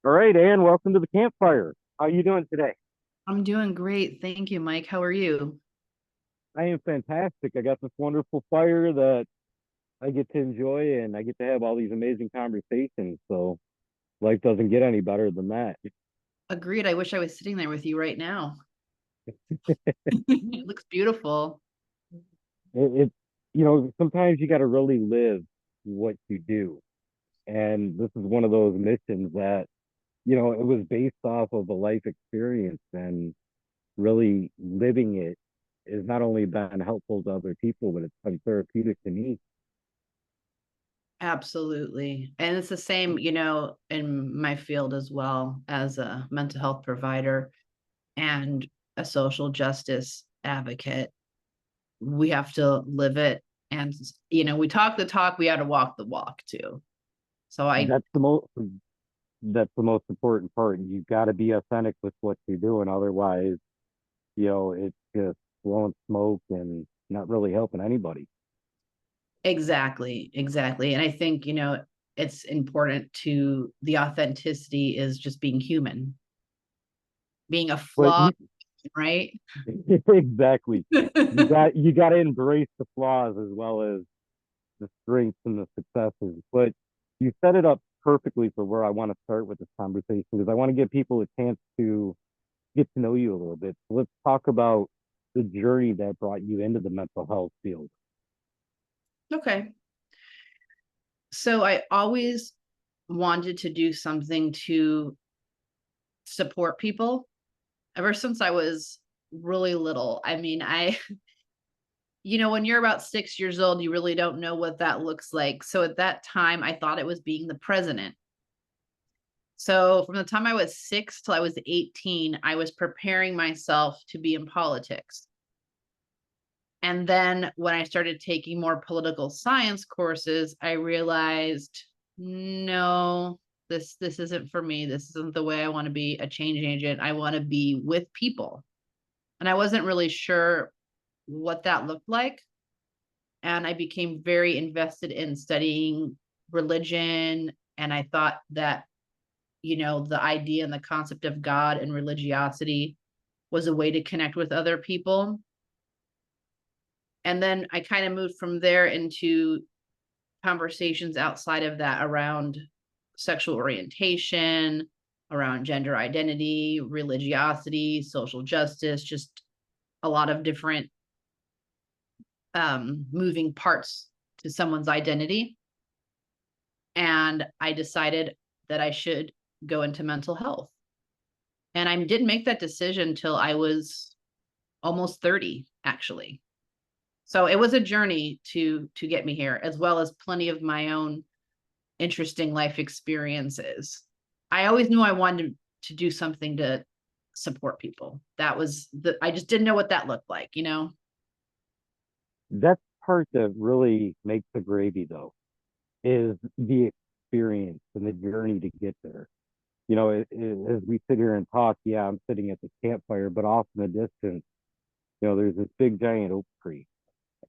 All right, Ann, welcome to the campfire. How you doing today? I'm doing great. Thank you, Mike. How are you? I am fantastic. I got this wonderful fire that I get to enjoy and I get to have all these amazing conversations. So life doesn't get any better than that. Agreed. I wish I was sitting there with you right now. It looks beautiful. It sometimes you got to really live what you do. And this is one of those missions that, it was based off of a life experience and really living it has not only been helpful to other people, but it's been therapeutic to me. Absolutely. And it's the same, in my field as well as a mental health provider and a social justice advocate. We have to live it. And, we talk the talk, we got to walk the walk too. So I That's the most that's the most important part. You got to be authentic with what you're doing. Otherwise, it's just blowing smoke and not really helping anybody. exactly. And I think, it's important to the authenticity is just being human, being a But flaw, right? exactly, you got to embrace the flaws as well as the strengths and the successes. But you set it up perfectly for where I want to start with this conversation because I want to give people a chance to get to know you a little bit. So let's talk about the journey that brought you into the mental health field. Okay. So I always wanted to do something to support people ever since I was really little. I mean, when you're about 6 years old, you really don't know what that looks like. So at that time, I thought it was being the president. So from the time I was 6 till I was 18, I was preparing myself to be in politics. And then when I started taking more political science courses, I realized, no, this isn't for me. This isn't the way I want to be a change agent. I want to be with people. And I wasn't really sure what that looked like. And I became very invested in studying religion. And I thought that, the idea and the concept of God and religiosity was a way to connect with other people. And then I kind of moved from there into conversations outside of that around sexual orientation, around gender identity, religiosity, social justice, just a lot of different moving parts to someone's identity. And I decided that I should go into mental health. And I didn't make that decision until I was almost 30, actually. So it was a journey to get me here, as well as plenty of my own interesting life experiences. I always knew I wanted to do something to support people. That was I just didn't know what that looked like. That's part that really makes the gravy, though, is the experience and the journey to get there. As we sit here and talk, yeah, I'm sitting at the campfire, but off in the distance, there's this big giant oak tree,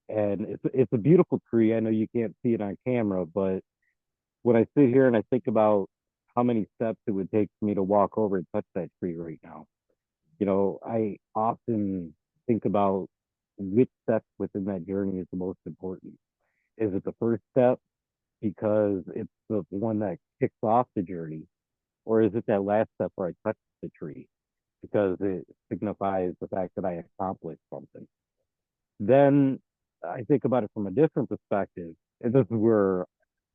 and it's a beautiful tree. I know you can't see it on camera, but when I sit here and I think about how many steps it would take for me to walk over and touch that tree right now, I often think about which step within that journey is the most important. Is it the first step because it's the one that kicks off the journey, or is it that last step where I touch the tree because it signifies the fact that I accomplished something? Then I think about it from a different perspective, and this is where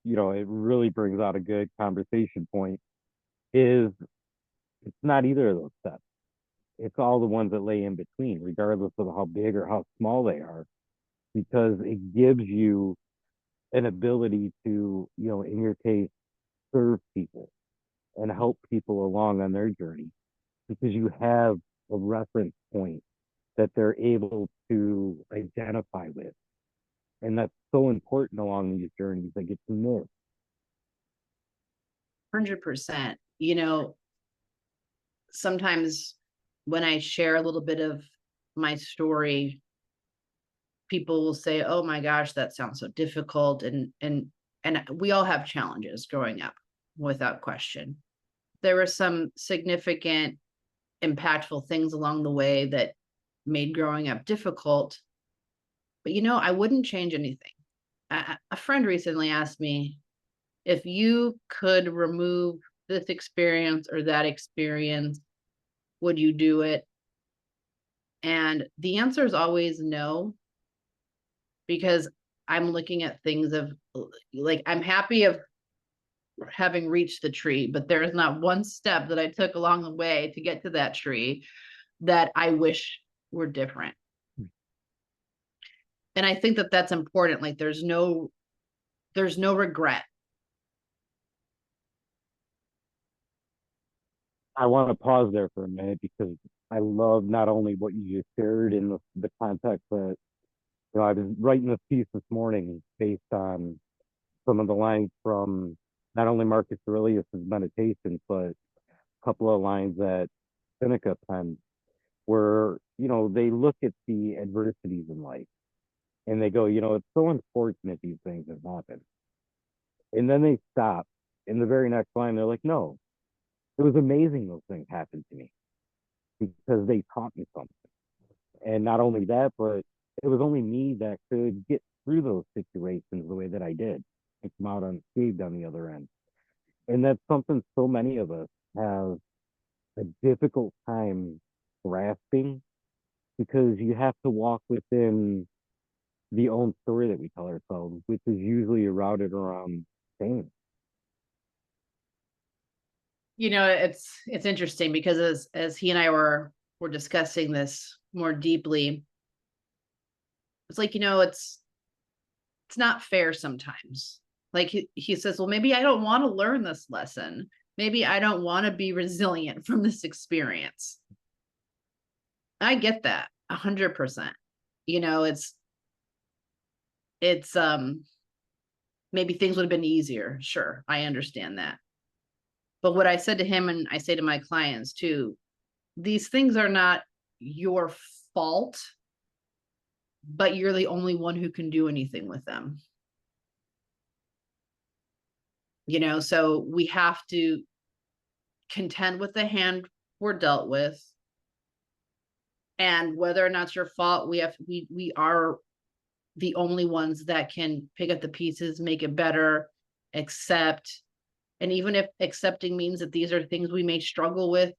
it really brings out a good conversation point. Is it's not either of those steps. It's all the ones that lay in between, regardless of how big or how small they are, because it gives you an ability to, in your case, serve people and help people along on their journey because you have a reference point that they're able to identify with. And that's so important along these journeys. They get to know. 100%. Sometimes when I share a little bit of my story, people will say, "Oh my gosh, that sounds so difficult." And we all have challenges growing up, without question. there were some significant, impactful things along the way that made growing up difficult. But I wouldn't change anything. A friend recently asked me, if you could remove this experience or that experience, would you do it? And the answer is always no, because I'm looking at things of like, I'm happy of having reached the tree, but there is not one step that I took along the way to get to that tree that I wish were different. And I think that that's important. Like there's no regret. I want to pause there for a minute because I love not only what you just shared in the context, but I was writing this piece this morning based on some of the lines from not only Marcus Aurelius' Meditations, but a couple of lines that Seneca penned, where they look at the adversities in life and they go, it's so unfortunate these things have happened, and then they stop. In the very next line, they're like, no, it was amazing those things happened to me because they taught me something. And not only that, but it was only me that could get through those situations the way that I did and come out unscathed on the other end. And that's something so many of us have a difficult time grasping, because you have to walk within the own story that we tell ourselves, which is usually routed around shame. It's interesting because as he and I were discussing this more deeply, it's like, it's not fair sometimes. Like he says, well, maybe I don't want to learn this lesson. Maybe I don't want to be resilient from this experience. I get that 100%. It's maybe things would have been easier. Sure, I understand that. But what I said to him, and I say to my clients too, these things are not your fault, but you're the only one who can do anything with them. So we have to contend with the hand we're dealt with. And whether or not it's your fault, we are the only ones that can pick up the pieces, make it better, accept. And even if accepting means that these are things we may struggle with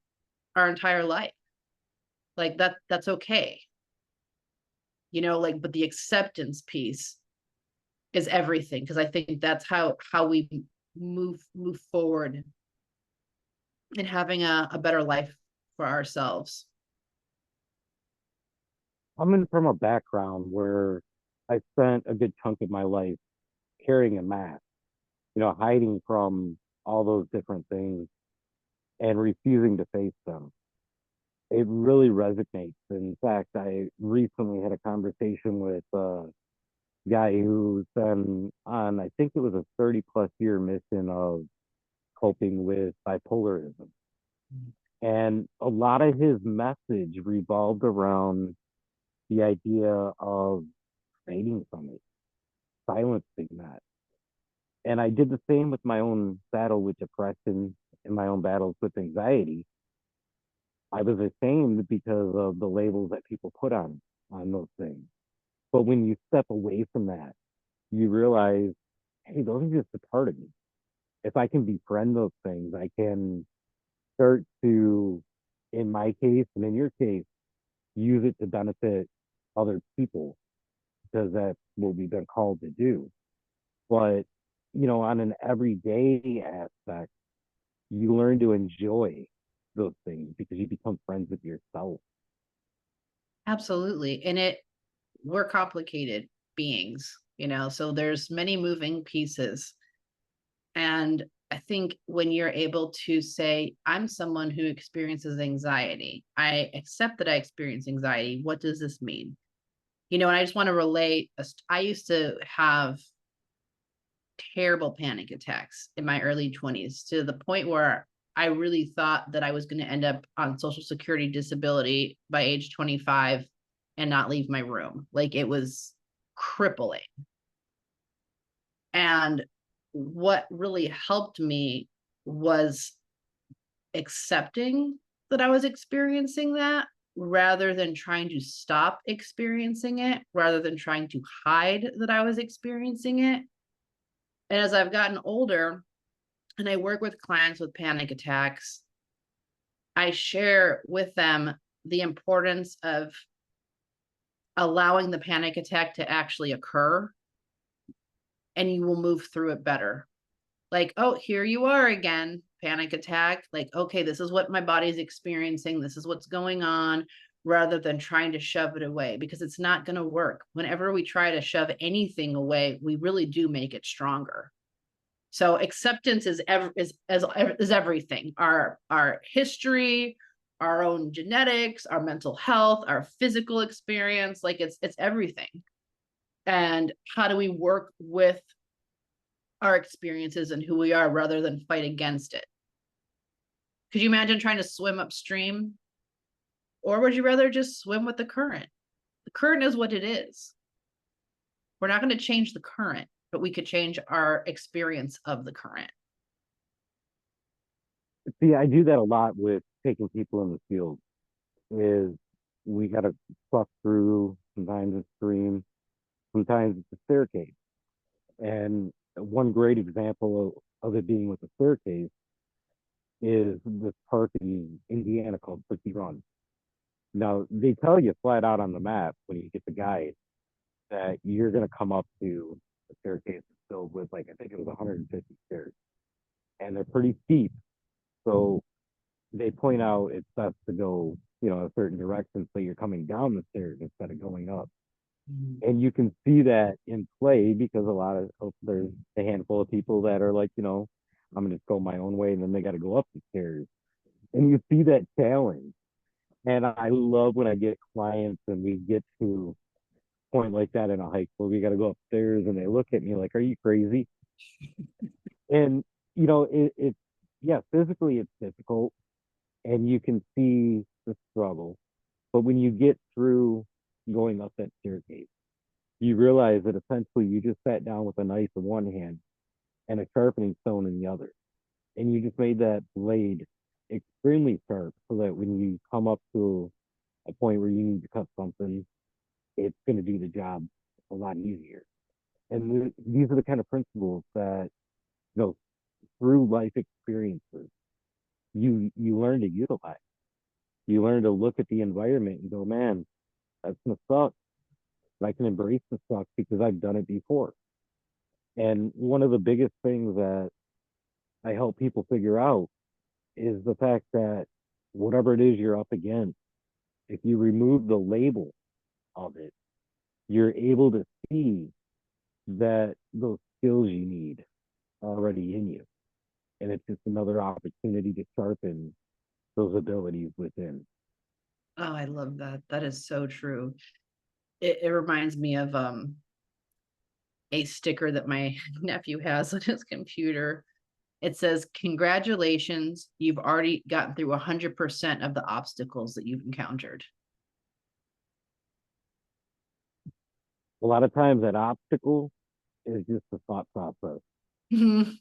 our entire life, like that's okay. But the acceptance piece is everything, because I think that's how we move forward in having a better life for ourselves. Coming from a background where I spent a good chunk of my life carrying a mask, hiding from all those different things and refusing to face them, it really resonates. In fact, I recently had a conversation with a guy who's been on, I think it was a 30+ year mission of coping with bipolarism. And a lot of his message revolved around the idea of fading from it, silencing that. And I did the same with my own battle with depression and my own battles with anxiety. I was ashamed because of the labels that people put on those things. But when you step away from that, you realize, hey, those are just a part of me. If I can befriend those things, I can start to, in my case and in your case, use it to benefit other people, because that's what we've been called to do. But, on an everyday aspect, you learn to enjoy those things because you become friends with yourself. Absolutely. And we're complicated beings, so there's many moving pieces. And I think when you're able to say, I'm someone who experiences anxiety, I accept that I experience anxiety. What does this mean? And I just want to relate. I used to have terrible panic attacks in my early 20s, to the point where I really thought that I was going to end up on Social Security disability by age 25 and not leave my room. Like, it was crippling. And what really helped me was accepting that I was experiencing that rather than trying to stop experiencing it, rather than trying to hide that I was experiencing it. And as I've gotten older and I work with clients with panic attacks, I share with them the importance of allowing the panic attack to actually occur, and you will move through it better. Like, oh, here you are again, panic attack. Like, okay, this is what my body's experiencing. This is what's going on, rather than trying to shove it away, because it's not going to work. Whenever we try to shove anything away, we really do make it stronger. So acceptance is everything. Our history, our own genetics, our mental health, our physical experience, like it's everything. And how do we work with our experiences and who we are rather than fight against it? Could you imagine trying to swim upstream? Or would you rather just swim with the current? The current is what it is. We're not going to change the current, but we could change our experience of the current. See, I do that a lot with taking people in the field. Is we got to pluck through. Sometimes it's stream, sometimes it's a staircase. And one great example of it being with the staircase is this park in Indiana called Turkey Run. Now they tell you flat out on the map when you get the guide that you're going to come up to a staircase filled with, like, I think it was 150 stairs, and they're pretty steep. So they point out it's best to go, a certain direction so you're coming down the stairs instead of going up. And you can see that in play because a lot of there's a handful of people that are like, I'm gonna just go my own way, and then they got to go up the stairs, and you see that challenge. And I love when I get clients and we get to a point like that in a hike where we got to go upstairs, and they look at me like, "Are you crazy?" And it's, yeah, physically it's difficult, and you can see the struggle. But when you get through going up that staircase, you realize that essentially you just sat down with a knife in one hand and a sharpening stone in the other. And you just made that blade extremely sharp so that when you come up to a point where you need to cut something, it's going to do the job a lot easier. And these are the kind of principles that, through life experiences, you learn to utilize. You learn to look at the environment and go, man, that's going to suck. But I can embrace the suck because I've done it before. And one of the biggest things that I help people figure out is the fact that whatever it is you're up against, if you remove the label of it, you're able to see that those skills you need already in you. And it's just another opportunity to sharpen those abilities within. Oh, I love that. That is so true. It reminds me of a sticker that my nephew has on his computer. It says, "Congratulations, you've already gotten through 100% of the obstacles that you've encountered." A lot of times that obstacle is just the thought process, Mhm.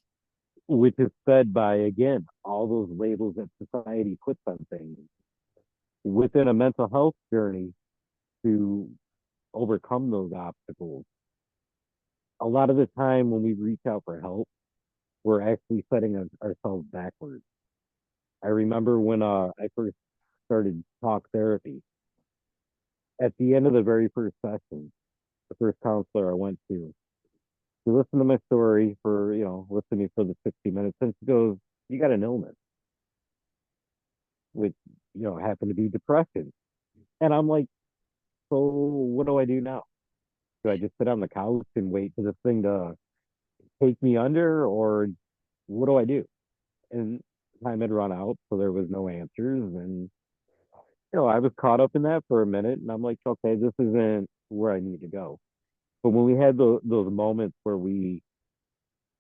which is fed by, again, all those labels that society puts on things. Within a mental health journey to overcome those obstacles, a lot of the time when we reach out for help, we're actually setting ourselves backwards. I remember when I first started talk therapy, at the end of the very first session, the first counselor I went to, she listened to my story for, listened to me for the 60 minutes, and she goes, "You got an illness," which, happened to be depression. And I'm like, "So what do I do now? Do I just sit on the couch and wait for this thing to take me under, or what do I do?" And time had run out, so there was no answers. And, I was caught up in that for a minute, and I'm like, okay, this isn't where I need to go. But when we had those moments where we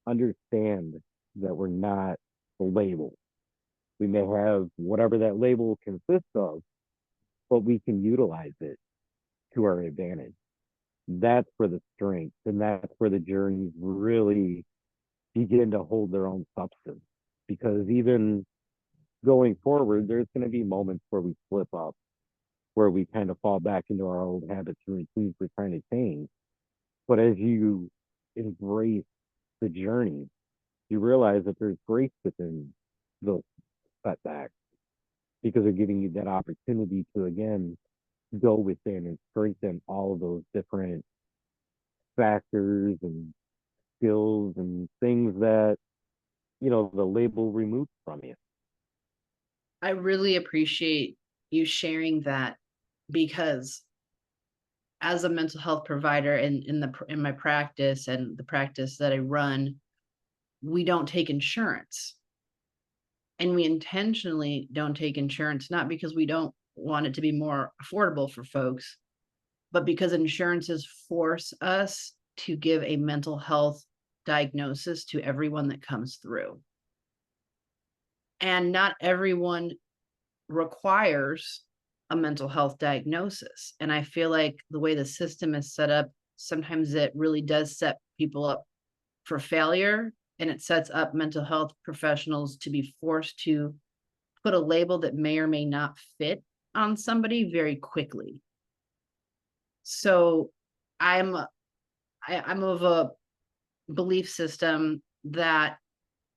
understand that we're not the label, we may have whatever that label consists of, but we can utilize it to our advantage. That's where the strength, and that's where the journeys really begin to hold their own substance. Because even going forward, there's going to be moments where we slip up, where we kind of fall back into our old habits and routines we're trying to change. But as you embrace the journey, you realize that there's grace within those setbacks because they're giving you that opportunity to, again, go within and strengthen all of those different factors and skills and things that, the label removes from you. I really appreciate you sharing that, because as a mental health provider in my practice and the practice that I run, we don't take insurance. And we intentionally don't take insurance, not because we don't want it to be more affordable for folks, but because insurances force us to give a mental health diagnosis to everyone that comes through. And not everyone requires a mental health diagnosis. And I feel like the way the system is set up, sometimes it really does set people up for failure, and it sets up mental health professionals to be forced to put a label that may or may not fit on somebody very quickly. So I'm I'm of a belief system that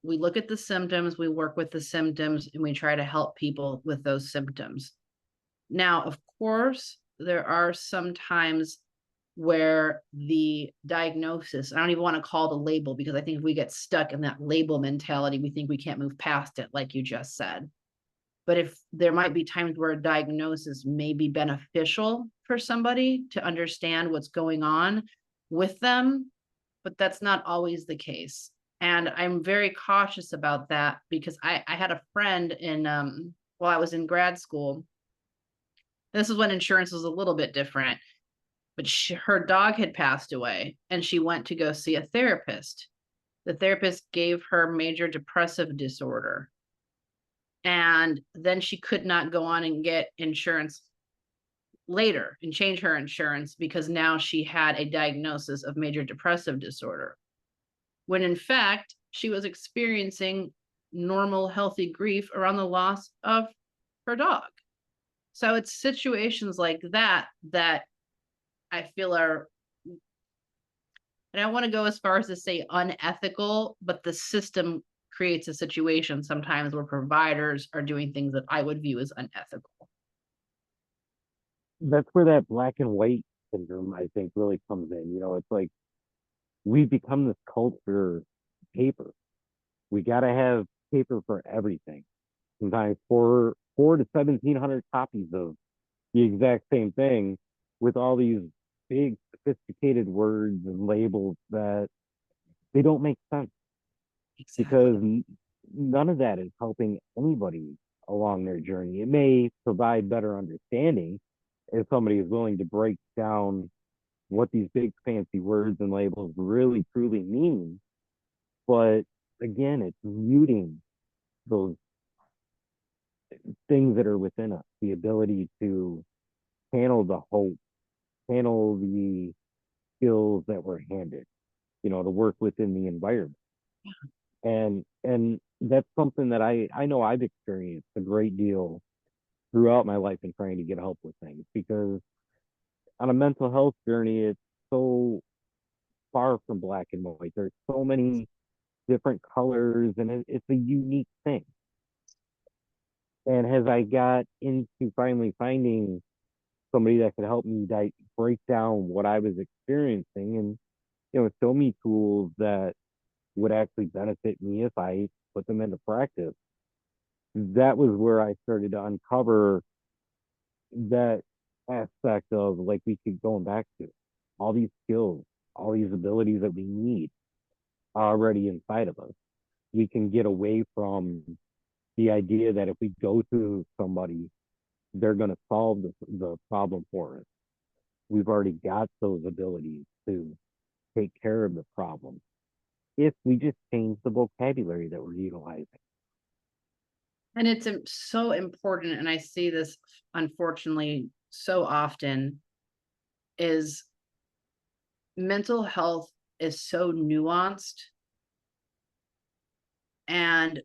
we look at the symptoms, we work with the symptoms, and we try to help people with those symptoms. Now, of course, there are some times where the diagnosis, I don't even want to call it a label, because I think if we get stuck in that label mentality, we think we can't move past it, like you just said. But if there might be times where a diagnosis may be beneficial for somebody to understand what's going on with them, but that's not always the case. And I'm very cautious about that, because I had a friend in while I was in grad school. This is when insurance was a little bit different, but her dog had passed away and she went to go see a therapist. The therapist gave her major depressive disorder. And then she could not go on and get insurance later and change her insurance, because now she had a diagnosis of major depressive disorder, when in fact she was experiencing normal, healthy grief around the loss of her dog. So it's situations like that that I feel are, and I want to go as far as to say unethical, but the system creates a situation sometimes where providers are doing things that I would view as unethical. That's where that black and white syndrome, I think, really comes in. It's like we've become this culture of paper. We got to have paper for everything. Sometimes four to 1,700 copies of the exact same thing, with all these big sophisticated words and labels that they don't make sense, because Exactly. none of that is helping anybody along their journey. It may provide better understanding if somebody is willing to break down what these big fancy words and labels really truly mean. But again, it's muting those things that are within us, the ability to handle the hope, handle the skills that we're handed, to work within the environment. And that's something that I know I've experienced a great deal throughout my life in trying to get help with things, because on a mental health journey, it's so far from black and white. There's so many different colors, and it's a unique thing. And as I got into finally finding somebody that could help me break down what I was experiencing, and show me tools that would actually benefit me if I put them into practice, that was where I started to uncover that aspect of, like, we keep going back to all these skills, all these abilities that we need already inside of us. We can get away from the idea that if we go to somebody, they're going to solve the problem for us. We've already got those abilities to take care of the problem if we just change the vocabulary that we're utilizing. And it's so important, and I see this unfortunately so often, is mental health is so nuanced, and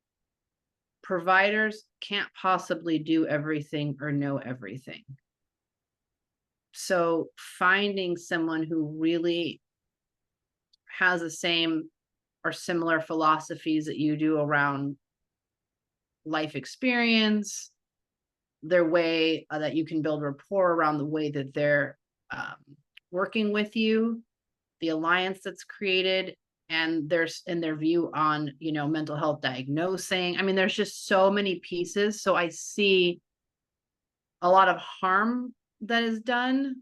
providers can't possibly do everything or know everything. So finding someone who really has the same or similar philosophies that you do around life experience, their way that you can build rapport around the way that they're um, working with you, the alliance that's created, and their view on, mental health diagnosing. I mean, there's just so many pieces. So I see a lot of harm that is done,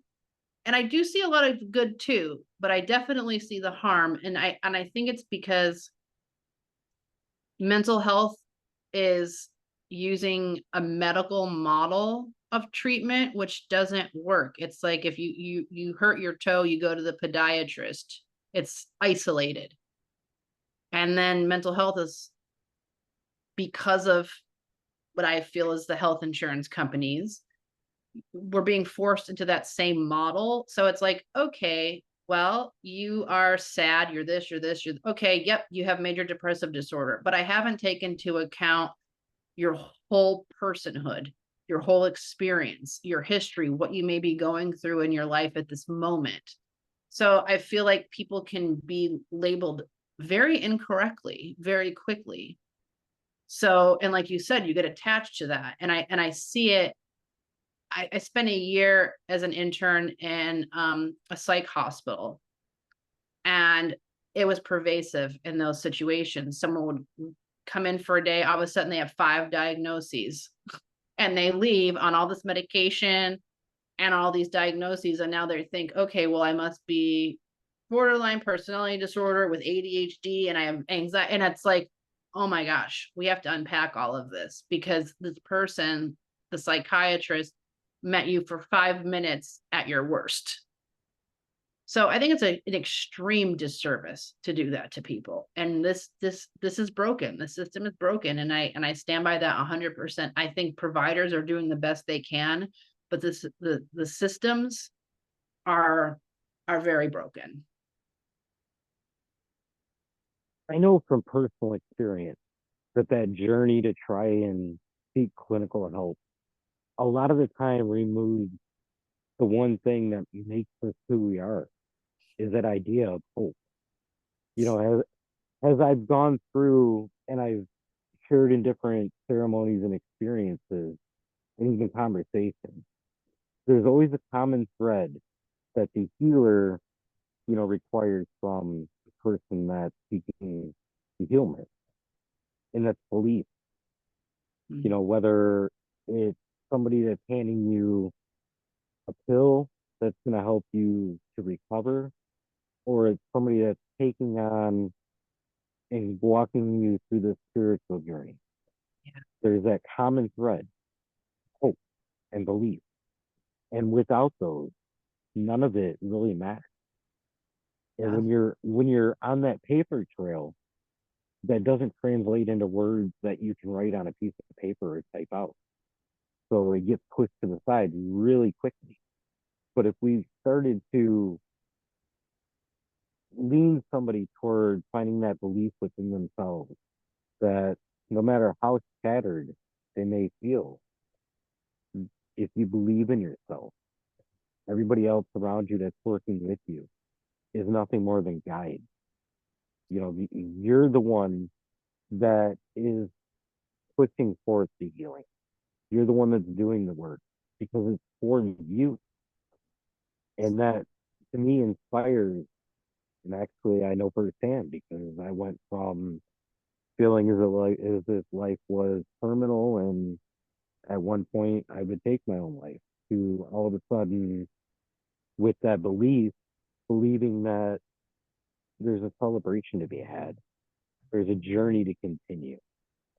and I do see a lot of good too, but I definitely see the harm. And I think it's because mental health is using a medical model of treatment, which doesn't work. It's like if you hurt your toe, you go to the podiatrist. It's isolated. And then mental health is, because of what I feel is the health insurance companies, we're being forced into that same model. So it's like, okay, well, you are sad, you're this, you're okay, yep, you have major depressive disorder, but I haven't taken into account your whole personhood, your whole experience, your history, what you may be going through in your life at this moment. So I feel like people can be labeled very incorrectly, very quickly. So, and like you said, you get attached to that. And I see it. I spent a year as an intern in a psych hospital, and it was pervasive in those situations. Someone would come in for a day, all of a sudden they have 5 diagnoses, and they leave on all this medication and all these diagnoses, and now they think, okay, well, I must be borderline personality disorder with ADHD, and I have anxiety. And it's like, oh my gosh, we have to unpack all of this, because this person, the psychiatrist, met you for 5 minutes at your worst. So I think it's an extreme disservice to do that to people. And this is broken. The system is broken. And I stand by that 100%. I think providers are doing the best they can, but the systems are very broken. I know from personal experience that journey to try and seek clinical help a lot of the time removes the one thing that makes us who we are, is that idea of hope. You know, as I've gone through and I've shared in different ceremonies and experiences and even conversations, there's always a common thread that the healer, requires from the person that's seeking the healment, and that's belief. Whether it's somebody that's handing you a pill that's going to help you to recover, or it's somebody that's taking on and walking you through the spiritual journey. Yeah. There's that common thread, hope and belief. And without those, none of it really matters. And Yeah. when you're on that paper trail, that doesn't translate into words that you can write on a piece of paper or type out. So it gets pushed to the side really quickly. But if we started to lean somebody toward finding that belief within themselves, that no matter how shattered they may feel, if you believe in yourself, everybody else around you that's working with you is nothing more than guide. You're the one that is pushing forth the healing. You're the one that's doing the work because it's for you. And that to me inspires. And actually, I know firsthand because I went from feeling as if life was terminal, and at one point I would take my own life, to all of a sudden, with that belief, believing that there's a celebration to be had, there's a journey to continue,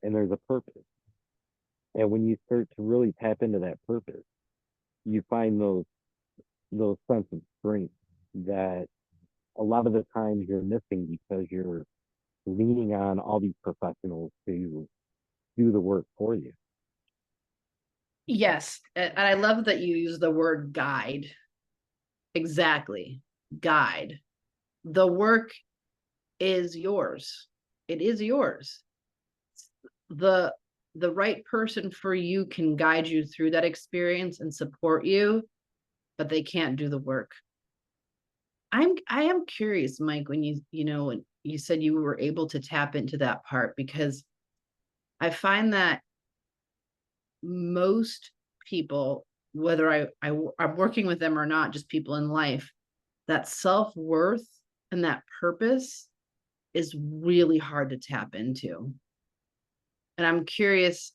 and there's a purpose. And when you start to really tap into that purpose, you find those sense of strength that a lot of the times you're missing because you're leaning on all these professionals to do the work for you. Yes. And I love that you use the word guide. Exactly. Guide. The work is yours. It is yours. The the right person for you can guide you through that experience and support you, but they can't do the work. I am curious, Mike, when when you said you were able to tap into that part, because I find that most people, whether I'm working with them or not, just people in life, that self-worth and that purpose is really hard to tap into. And I'm curious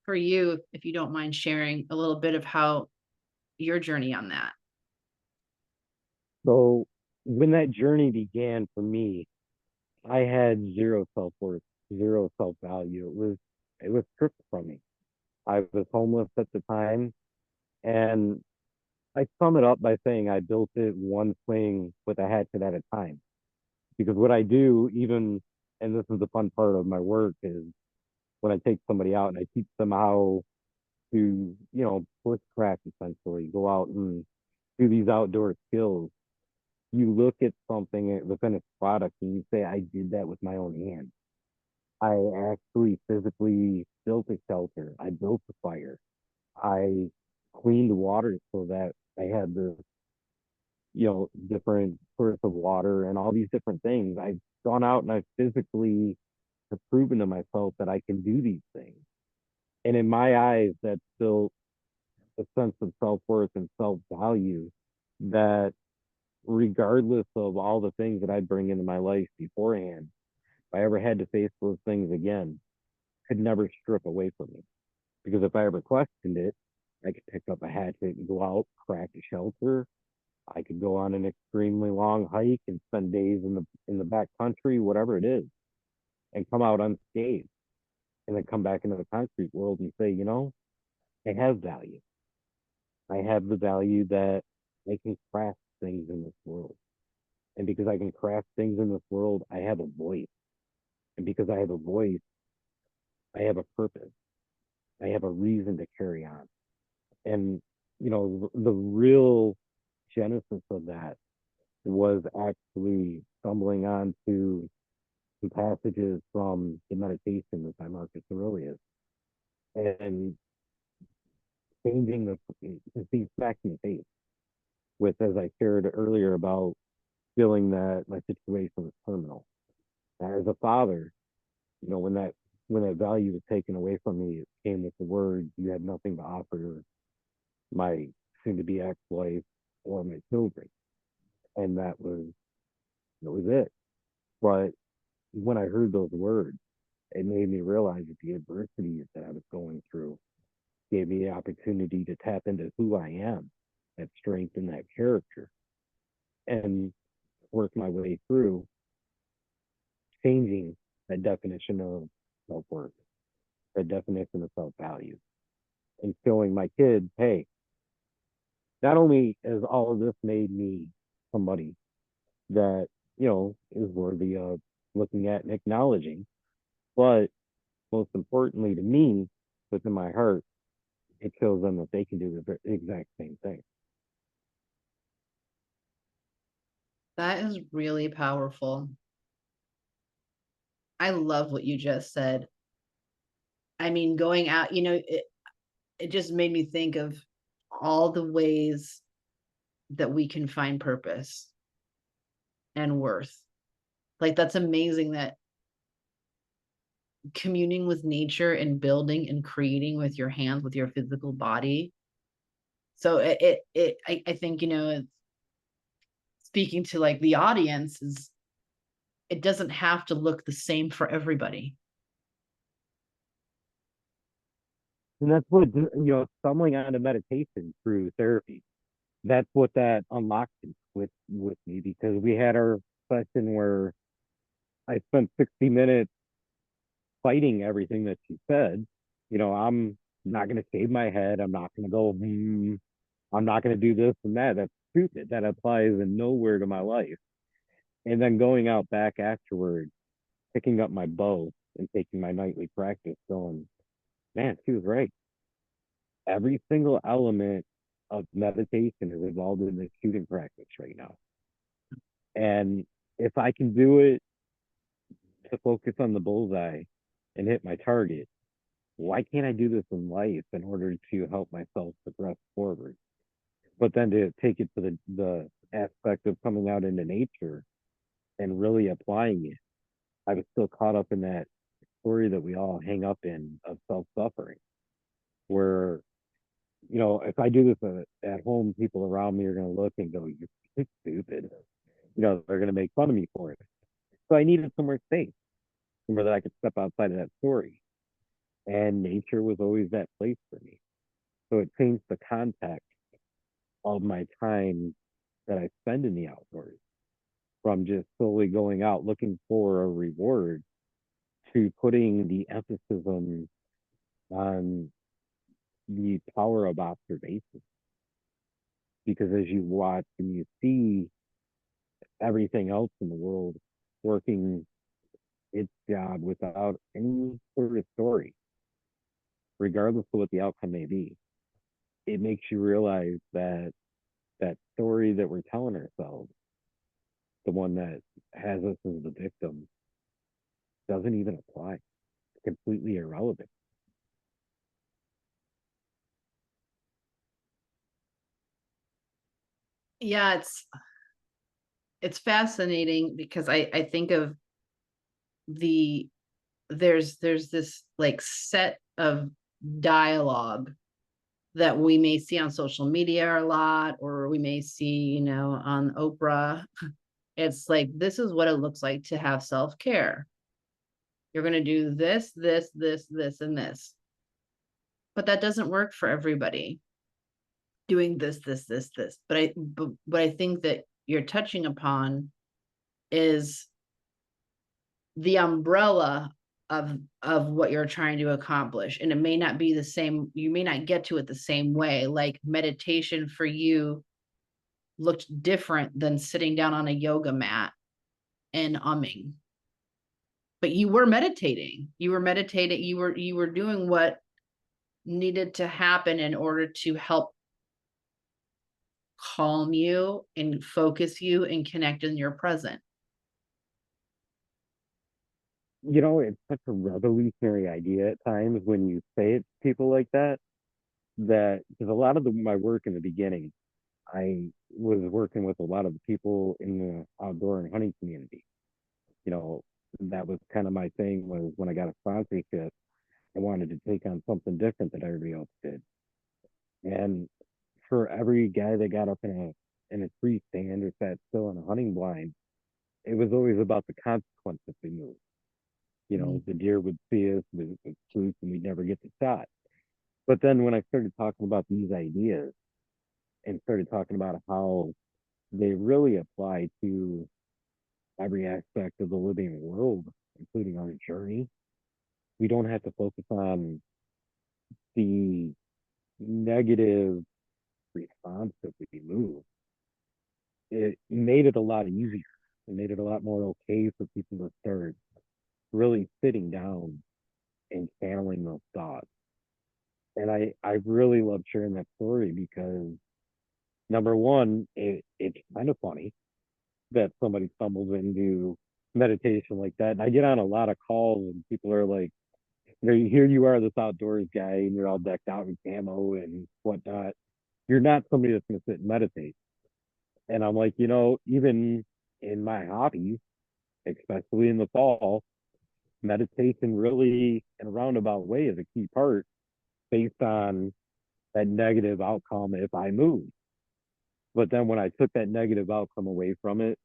for you, if you don't mind sharing a little bit of how your journey on that. So when that journey began for me, I had zero self worth, zero self value. It was stripped from me. I was homeless at the time, and I sum it up by saying I built it one swing with a hatchet at a time. Because what I do, even, and this is the fun part of my work, is when I take somebody out and I teach them how to, bushcraft essentially, go out and do these outdoor skills. You look at something, the finished product, and you say, I did that with my own hands. I actually physically built a shelter. I built a fire. I cleaned water so that I had the, different source of water and all these different things. I've gone out and I've physically have proven to myself that I can do these things. And in my eyes, that's still a sense of self worth and self value that, regardless of all the things that I bring into my life beforehand, if I ever had to face those things again, could never strip away from me. Because if I ever questioned it, I could pick up a hatchet and go out, crack a shelter. I could go on an extremely long hike and spend days in the back country, whatever it is, and come out unscathed, and then come back into the concrete world and say, I have value. I have the value that I can craft things in this world. And because I can craft things in this world, I have a voice. And because I have a voice, I have a purpose. I have a reason to carry on. And, the real genesis of that was actually stumbling onto some passages from the Meditations by Marcus Aurelius and changing the things back in the face with, as I shared earlier, about feeling that my situation was terminal. As a father, when that value was taken away from me, it came with the words, "You have nothing to offer my soon-to-be ex-wife or my children," and that was it. But when I heard those words, it made me realize that the adversities that I was going through gave me the opportunity to tap into who I am, that strength and that character, and work my way through changing that definition of self worth, that definition of self value, and showing my kids, hey, not only has all of this made me somebody that, is worthy of looking at and acknowledging, but most importantly to me, within my heart, it shows them that they can do the exact same thing. That is really powerful. I love what you just said. I mean, going out, it just made me think of all the ways that we can find purpose and worth. Like, that's amazing that communing with nature and building and creating with your hands, with your physical body. So I think, speaking to like the audience, is it doesn't have to look the same for everybody. And that's what, stumbling onto meditation through therapy, that's what that unlocked with me, because we had our session where I spent 60 minutes fighting everything that she said. I'm not going to shave my head. I'm not going to go, I'm not going to do this and that. That's stupid. That applies in nowhere to my life. And then going out back afterward, picking up my bow and taking my nightly practice, going, man, she was right. Every single element of meditation is involved in the shooting practice right now. And if I can do it to focus on the bullseye and hit my target, why can't I do this in life in order to help myself progress forward? But then to take it to the aspect of coming out into nature and really applying it, I was still caught up in that story that we all hang up in of self-suffering, where, if I do this at home, people around me are going to look and go, you're stupid. They're going to make fun of me for it. So I needed somewhere safe, somewhere that I could step outside of that story. And nature was always that place for me. So it changed the context of my time that I spend in the outdoors, from just solely going out looking for a reward to putting the emphasis on the power of observation. Because as you watch and you see everything else in the world working its job without any sort of story, regardless of what the outcome may be, it makes you realize that that story that we're telling ourselves, the one that has us as the victim, doesn't even apply. It's completely irrelevant. Yeah, it's fascinating because I think of the there's this like set of dialogue that we may see on social media a lot, or we may see, on Oprah. It's like, this is what it looks like to have self-care. You're going to do this, this, and this. But that doesn't work for everybody, doing this. But I think that you're touching upon is the umbrella of what you're trying to accomplish. And it may not be the same, you may not get to it the same way. Like meditation for you looked different than sitting down on a yoga mat and umming. But you were doing what needed to happen in order to help calm you and focus you and connect in your present. It's such a revolutionary idea at times when you say it to people like that. That because a lot of my work in the beginning, I was working with a lot of the people in the outdoor and hunting community. You know, that was kind of my thing, was when I got a sponsorship, I wanted to take on something different that everybody else did. And for every guy that got up in a tree stand or sat still in a hunting blind, it was always about the consequence if we moved. Mm. The deer would see us with truth and we'd never get the shot. But then when I started talking about these ideas and started talking about how they really apply to every aspect of the living world, including our journey, we don't have to focus on the negative response that we move. It made it a lot easier. It made it a lot more okay for people to start really sitting down and channeling those thoughts. And I really love sharing that story because number one, it's kind of funny that somebody stumbles into meditation like that. And I get on a lot of calls and people are like, here you are, this outdoors guy, and you're all decked out in camo and whatnot. You're not somebody that's going to sit and meditate. And I'm like, even in my hobbies, especially in the fall, meditation really, in a roundabout way, is a key part based on that negative outcome if I move. But then when I took that negative outcome away from it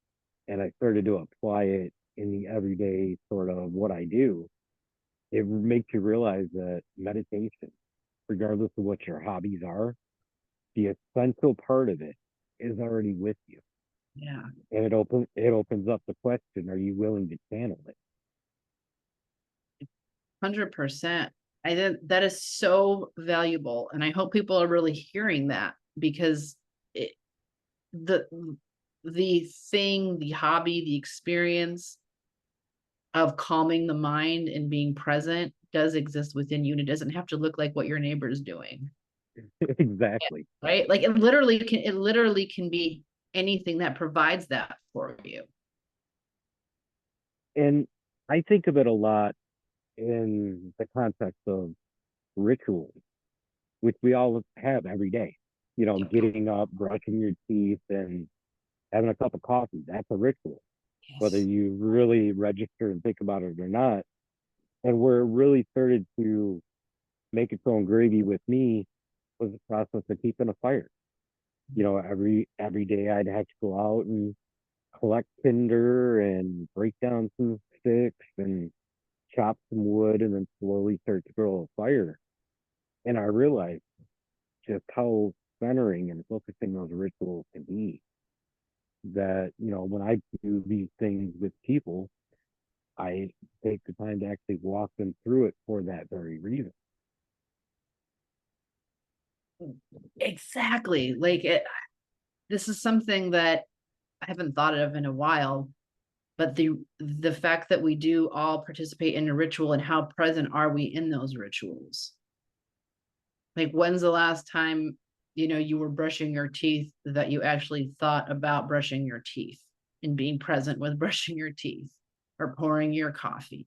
and I started to apply it in the everyday sort of what I do, it makes you realize that meditation, regardless of what your hobbies are, the essential part of it is already with you. Yeah. And it opens up the question, are you willing to channel it? 100%. I think that is so valuable. And I hope people are really hearing that, because it, the the hobby, the experience of calming the mind and being present does exist within you. And it doesn't have to look like what your neighbor is doing. Exactly. Right? Like it literally can be anything that provides that for you. And I think of it a lot in the context of rituals, which we all have every day. You know, Yep. getting up, brushing your teeth, and having a cup of coffee. That's a ritual, whether Yes. you really register and think about it or not. And where it really started to make its own gravy with me was the process of keeping a fire. You know, every day I'd have to go out and collect tinder and break down some sticks and chop some wood and then slowly start to grow a fire. And I realized just how centering and focusing those rituals can be. That, you know, when I do these things with people, I take the time to actually walk them through it for that very reason. Exactly. Like this is something that I haven't thought of in a while, but the fact that we do all participate in a ritual and how present are we in those rituals? Like when's the last time, you were brushing your teeth that you actually thought about brushing your teeth and being present with brushing your teeth or pouring your coffee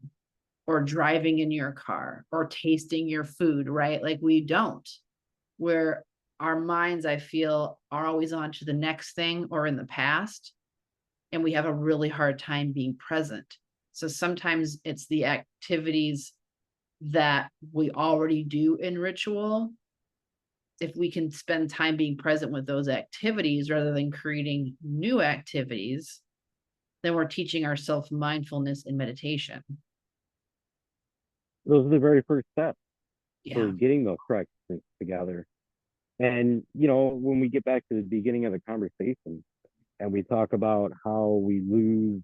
or driving in your car or tasting your food, right? Like we don't. Where our minds, I feel, are always on to the next thing or in the past, and we have a really hard time being present. So sometimes it's the activities that we already do in ritual. If we can spend time being present with those activities rather than creating new activities, then we're teaching ourselves mindfulness and meditation. Those are the very first steps for Yeah. getting those practices together. And, you know, when we get back to the beginning of the conversation and we talk about how we lose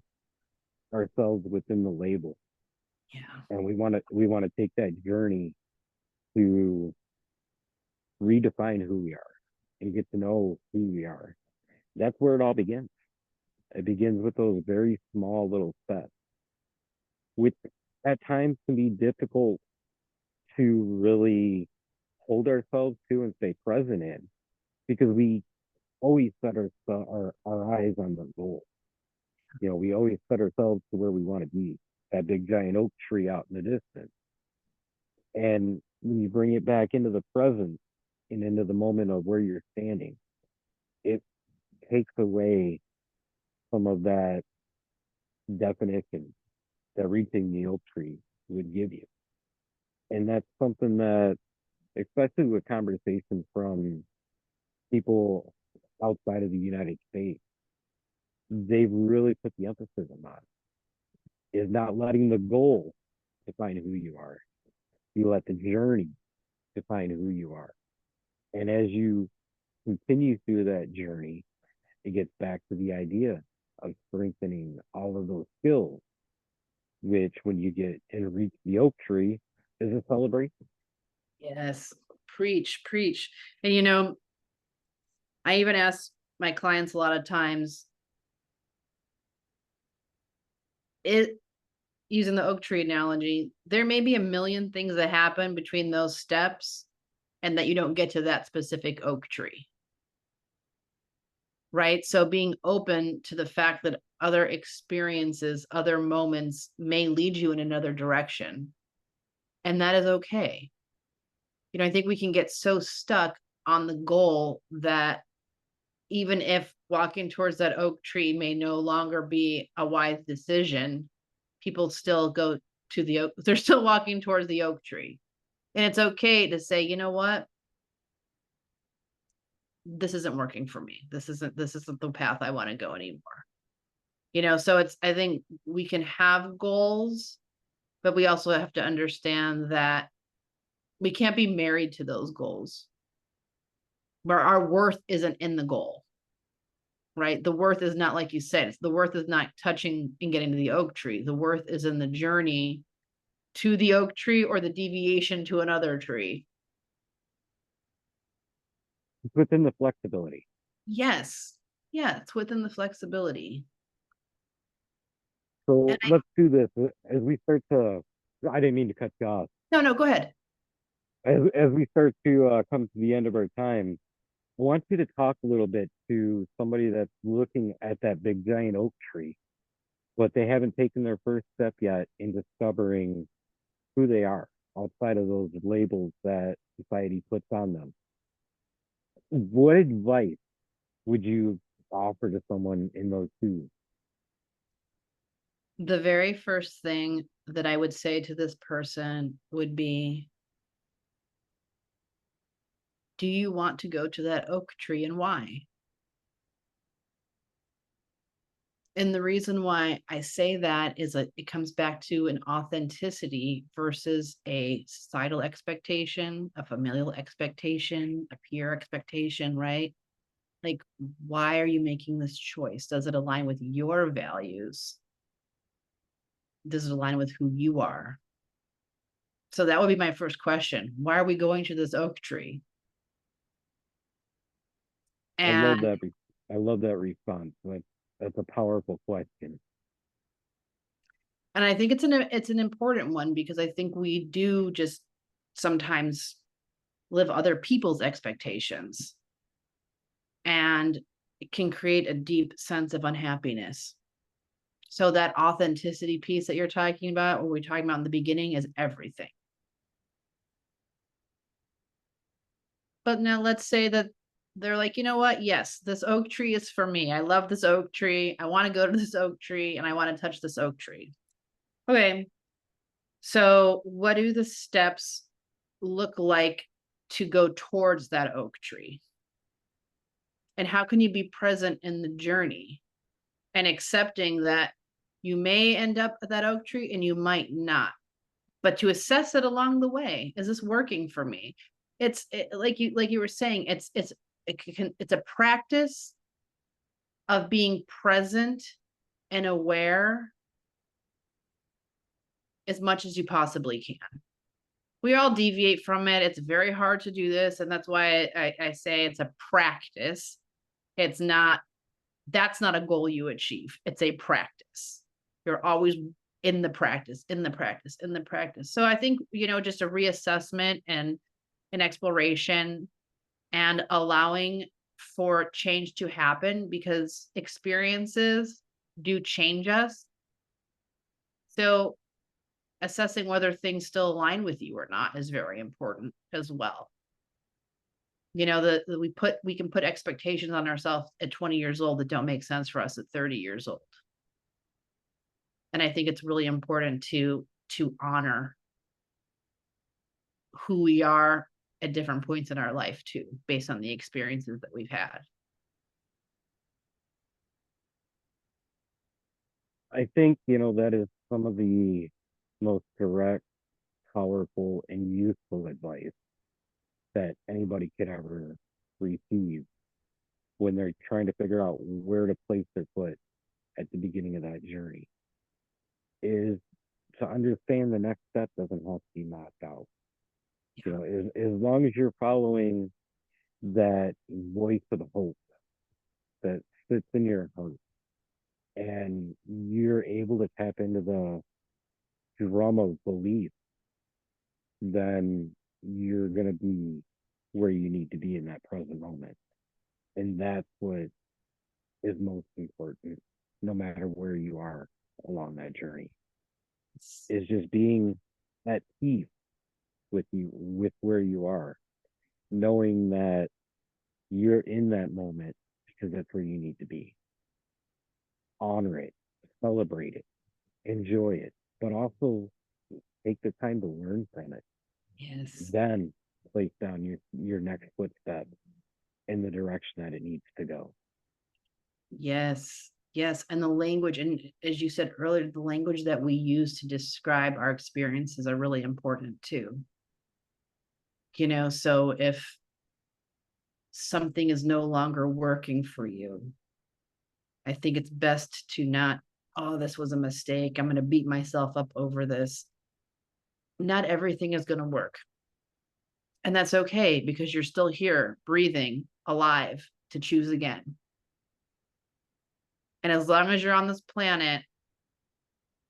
ourselves within the label Yeah. and we want to take that journey to redefine who we are and get to know who we are. That's where it all begins. It begins with those very small little steps, which at times can be difficult to really hold ourselves to and stay present in because we always set our eyes on the goal. You know, we always set ourselves to where we want to be, that big giant oak tree out in the distance. And when you bring it back into the present and into the moment of where you're standing, it takes away some of that definition that reaching the oak tree would give you. And that's something that, especially with conversations from people outside of the United States, they've really put the emphasis on is not letting the goal define who you are. You let the journey define who you are. And as you continue through that journey, it gets back to the idea of strengthening all of those skills, which when you get and reach the oak tree is a celebration. Yes. Preach, preach. And I even ask my clients a lot of times, it using the oak tree analogy, there may be a million things that happen between those steps and that you don't get to that specific oak tree. Right? So being open to the fact that other experiences, other moments may lead you in another direction. And that is okay. I think we can get so stuck on the goal that even if walking towards that oak tree may no longer be a wise decision, people still go to the oak. They're still walking towards the oak tree. And it's okay to say, you know what? This isn't working for me. This isn't the path I want to go anymore. So I think we can have goals, but we also have to understand that we can't be married to those goals. Where our worth isn't in the goal, right? The worth is not like you said, the worth is not touching and getting to the oak tree. The worth is in the journey to the oak tree or the deviation to another tree. It's within the flexibility. Yes. Yeah, it's within the flexibility. And So let's do this as we start to. I didn't mean to cut you off. no, go ahead. As we start to come to the end of our time, I want you to talk a little bit to somebody that's looking at that big giant oak tree, but they haven't taken their first step yet in discovering who they are. outside of those labels that society puts on them. What advice would you offer to someone in those shoes? The very first thing that I would say to this person would be, do you want to go to that oak tree and why? And the reason why I say that is that it comes back to an authenticity versus a societal expectation, a familial expectation, a peer expectation, right? Like, why are you making this choice? Does it align with your values? Does it align with who you are? So that would be my first question. Why are we going to this oak tree? I love And that. I love that response. Like, that's a powerful question. I think it's an important one because I think we do just sometimes live other people's expectations, and it can create a deep sense of unhappiness. So that authenticity piece that you're talking about, what we're talking about in the beginning, is everything. But now let's say that they're like, you know what? Yes, this oak tree is for me. I love this oak tree. I want to go to this oak tree and I want to touch this oak tree. Okay. So what do the steps look like to go towards that oak tree? And how can you be present in the journey and accepting that you may end up at that oak tree and you might not, but to assess it along the way? Is this working for me? Like you were saying, it's a practice of being present and aware as much as you possibly can. We all deviate from it. It's very hard to do this, and that's why I say it's a practice. It's not That's not a goal you achieve. It's a practice. You're always in the practice, in the practice, in the practice. So I think, just a reassessment and an exploration and allowing for change to happen, because experiences do change us. So assessing whether things still align with you or not is very important as well. We can put expectations on ourselves at 20 years old that don't make sense for us at 30 years old. And I think it's really important to honor who we are at different points in our life too, based on the experiences that we've had. I think, that is some of the most direct, powerful, and useful advice that anybody could ever receive when they're trying to figure out where to place their foot at the beginning of that journey, is to understand the next step doesn't have to be mapped out. Yeah. As long as you're following that voice of hope that sits in your heart, and you're able to tap into the drum of belief, then you're going to be where you need to be in that present moment. And that's what is most important, no matter where you are along that journey, is just being at peace with where you are, knowing that you're in that moment because that's where you need to be. Honor it, celebrate it, enjoy it, but also take the time to learn from it. Yes. Then place down your next footstep in the direction that it needs to go. Yes. Yes. And the language, and as you said earlier, the language that we use to describe our experiences are really important too. So if something is no longer working for you, I think it's best to not, oh, this was a mistake, I'm going to beat myself up over this. Not everything is going to work. And that's okay, because you're still here, breathing, alive, to choose again. And as long as you're on this planet,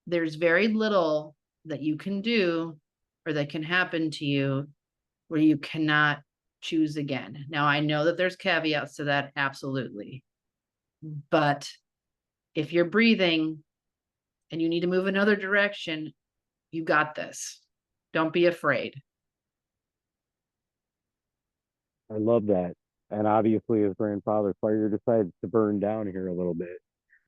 there's very little that you can do or that can happen to you where you cannot choose again. Now, I know that there's caveats to that, absolutely. But if you're breathing and you need to move another direction, you got this. Don't be afraid. I love that. And obviously, as grandfather fire decides to burn down here a little bit,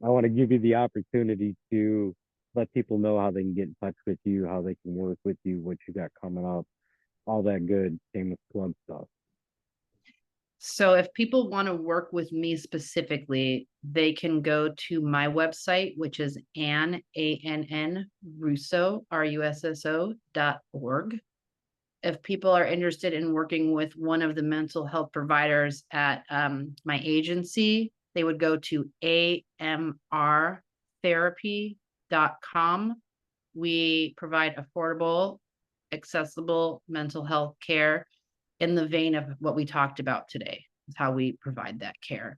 I want to give you the opportunity to let people know how they can get in touch with you, how they can work with you, what you got coming up, all that good shameless plug stuff. So if people want to work with me specifically, they can go to my website, which is Ann, ANN, Russo, RUSSO.org. If people are interested in working with one of the mental health providers at my agency, they would go to amrtherapy.com. We provide affordable, accessible mental health care in the vein of what we talked about today, is how we provide that care.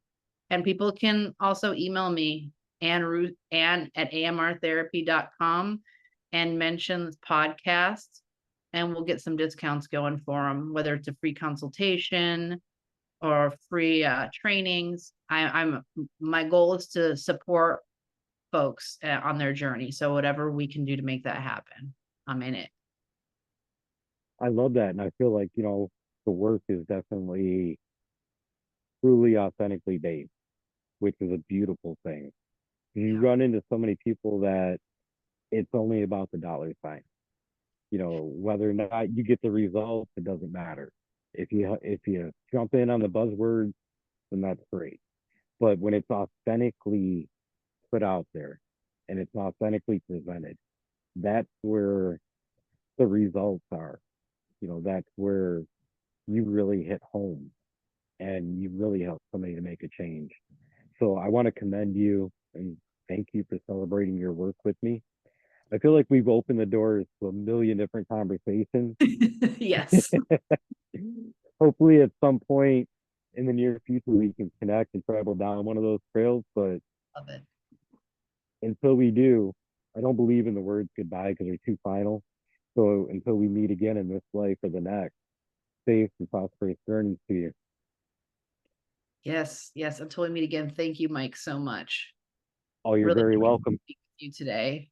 And people can also email me, Ann at amrtherapy.com, and mention this podcast, and we'll get some discounts going for them, whether it's a free consultation or free trainings. My goal is to support folks on their journey. So whatever we can do to make that happen, I'm in it. I love that. And I feel like, the work is definitely truly authentically based, which is a beautiful thing. You run into so many people that it's only about the dollar sign. Whether or not you get the results, it doesn't matter. If you jump in on the buzzwords, then that's great. But when it's authentically put out there and it's authentically presented, that's where the results are. That's where you really hit home and you really help somebody to make a change. So I want to commend you and thank you for celebrating your work with me. I feel like we've opened the doors to a million different conversations. Yes. Hopefully, at some point in the near future, we can connect and travel down one of those trails. But Love it. until we do, I don't believe in the words goodbye because they're too final. So until we meet again in this life or the next, safe and prosperous journeys to you. Yes. Yes. Until we meet again. Thank you, Mike, so much. Oh, you're Really very enjoyed welcome. speaking with you today.